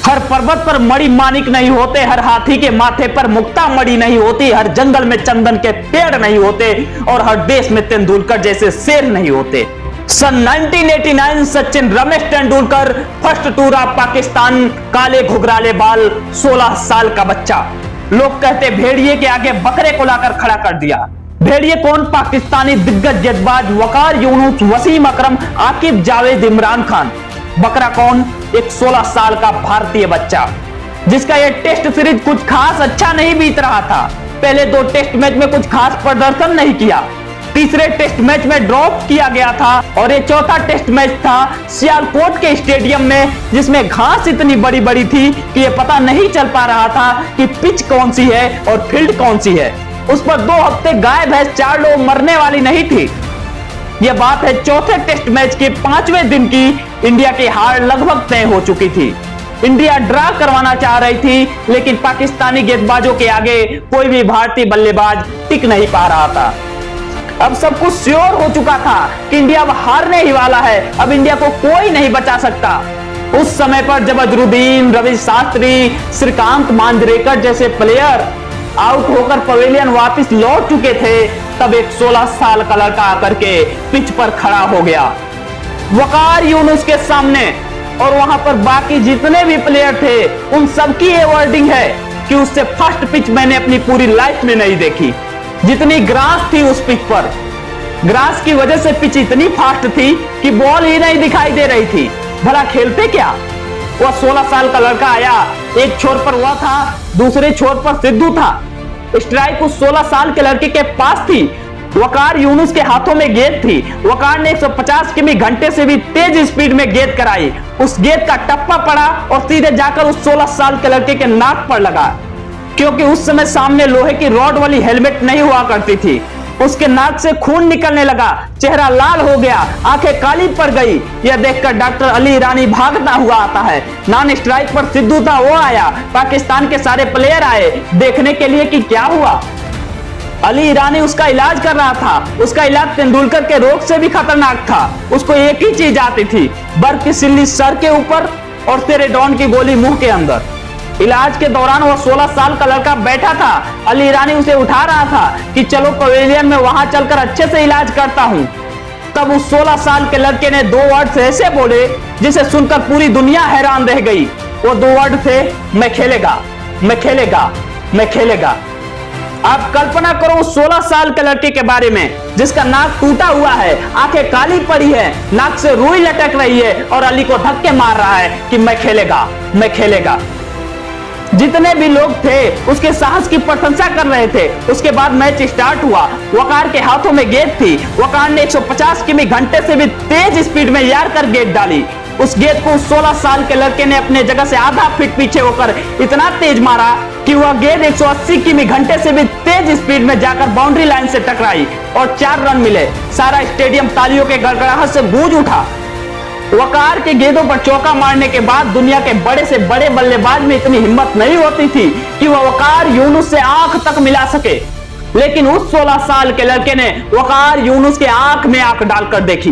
हर पर्वत पर मणि मानिक नहीं होते, हर हाथी के माथे पर मुक्ता मणि नहीं होती, हर जंगल में चंदन के पेड़ नहीं होते और हर देश में तेंदुलकर जैसे शेर नहीं होते। सन 1989 Sachin Ramesh Tendulkar, first tour of Pakistan, काले घुघराले बाल, 16 साल का बच्चा। लोग कहते भेड़िए के आगे बकरे को लाकर खड़ा कर दिया। भेड़िए कौन? पाकिस्तानी दिग्गज गेंदबाज वकार यूनुस, वसीम अकरम, आकिब जावेद, इमरान खान। बकरा कौन? एक 16 साल का भारतीय बच्चा जिसका ये टेस्ट सीरीज कुछ खास अच्छा नहीं बीत रहा था। पहले 2 टेस्ट मैच में कुछ खास प्रदर्शन नहीं किया, तीसरे टेस्ट मैच में ड्रॉप किया गया था और ये चौथा टेस्ट मैच था सियालकोट के स्टेडियम में, जिसमें घास इतनी बड़ी बड़ी थी कि ये पता नहीं चल पा रहा था कि पिच कौन सी है और फील्ड कौन सी है। उस पर 2 हफ्ते गाय भैंस 4 लोग मरने वाली नहीं थी। यह बात है चौथे टेस्ट मैच के 5वें दिन की। इंडिया की हार लगभग तय हो चुकी थी। इंडिया ड्रा करवाना चाह रही थी, लेकिन पाकिस्तानी गेंदबाजों के आगे कोई भी भारतीय बल्लेबाज टिक नहीं पा रहा था। अब सब कुछ श्योर हो चुका था कि इंडिया अब हारने ही वाला है। अब इंडिया को कोई नहीं बचा सकता। उस समय पर जब अजरुद्दीन, रवि शास्त्री, श्रीकांत मांजरेकर जैसे प्लेयर आउट होकर पवेलियन वापस लौट चुके थे, तब एक 16 साल का लड़का आकर के पिच पर खड़ा हो गया वकार यूनुस के सामने। और वहां पर बाकी जितने भी प्लेयर थे उन सबकी ये वर्डिंग है कि उससे फर्स्ट पिच मैंने अपनी पूरी लाइफ में नहीं देखी। जितनी ग्रास थी उस पिच पर, ग्रास की वजह से पिच इतनी फास्ट थी कि बॉल ही नहीं दिखाई दे रही थी। भला खेलते क्या? वह 16 साल का लड़का आया, एक छोर पर वह था, दूसरे छोर पर सिद्धू था। स्ट्राइक उस 16 साल के लड़के के पास थी। वकार यूनुस के हाथों में गेंद थी। वकार ने 150 किमी घंटे से भी तेज स्पीड में गेंद कराई। उस गेंद का टप्पा पड़ा और सीधे जाकर उस 16 साल के लड़के के नाक पर लगा, क्योंकि उस समय सामने लोहे की रॉड वाली हेलमेट नहीं हुआ करती थी। उसके नाक से खून निकलने लगा, चेहरा लाल हो गया, आंखें काली पड़ गई। यह देखकर डॉक्टर अली ईरानी भागता हुआ आता है। नॉन स्ट्राइक पर सिद्धू था, वो आया। पाकिस्तान के सारे प्लेयर आए देखने के लिए कि क्या हुआ। अली ईरानी उसका इलाज कर रहा था। उसका इलाज तेंदुलकर के रोग से भी खतरनाक था। उसको एक ही चीज आती थी, बर्फ की सिल्ली सर के ऊपर और सेरेडॉन की गोली मुंह के अंदर। इलाज के दौरान वो 16 साल का लड़का बैठा था। अली ईरानी उसे उठा रहा था कि चलो पवेलियन में वहां चलकर अच्छे से इलाज करता हूं। तब उस 16 साल के लड़के ने 2 वर्ड ऐसे बोले जिसे सुनकर पूरी दुनिया हैरान रह गई। वो 2 वर्ड थे, मैं खेलेगा, मैं खेलेगा, मैं खेलेगा। आप कल्पना करो उस 16 साल के लड़के के बारे में जिसका नाक टूटा हुआ है, आंखें काली पड़ी है, नाक से रुई लटक रही है और अली को धक्के मार रहा है कि मैं खेलेगा, मैं खेलेगा। जितने भी लोग थे उसके साहस की प्रशंसा कर रहे थे। उसके बाद मैच स्टार्ट हुआ। वकार के हाथों में गेंद थी। वकार ने 150 किमी घंटे से भी तेज स्पीड में यार कर गेंद डाली। उस गेंद को 16 साल के लड़के ने अपने जगह से आधा फीट पीछे होकर इतना तेज मारा कि वह गेंद 180 किमी घंटे से भी तेज स्पीड में जाकर बाउंड्री लाइन से टकराई और 4 रन मिले। सारा स्टेडियम तालियों के गड़गड़ाहट से गूंज उठा। वकार के गेंदों पर चौका मारने के बाद दुनिया के बड़े से बड़े बल्लेबाज में इतनी हिम्मत नहीं होती थी कि वह वकार यूनुस से आंख तक मिला सके, लेकिन उस 16 साल के लड़के ने वकार यूनुस के आंख में आंख डालकर देखी।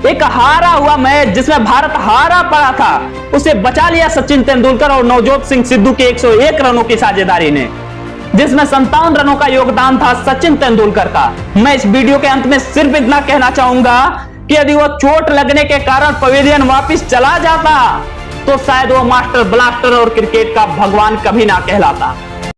एक हारा हुआ मैच जिसमें भारत हारा पड़ा था, उसे बचा लिया सचिन तेंदुलकर और नवजोत सिंह सिद्धू के 101 रनों की साझेदारी ने, जिसमें 57 रनों का योगदान था सचिन तेंदुलकर का। मैं इस वीडियो के अंत में सिर्फ इतना कहना चाहूंगा कि यदि वो चोट लगने के कारण पवेलियन वापस चला जाता तो शायद वो मास्टर ब्लास्टर और क्रिकेट का भगवान कभी ना कहलाता।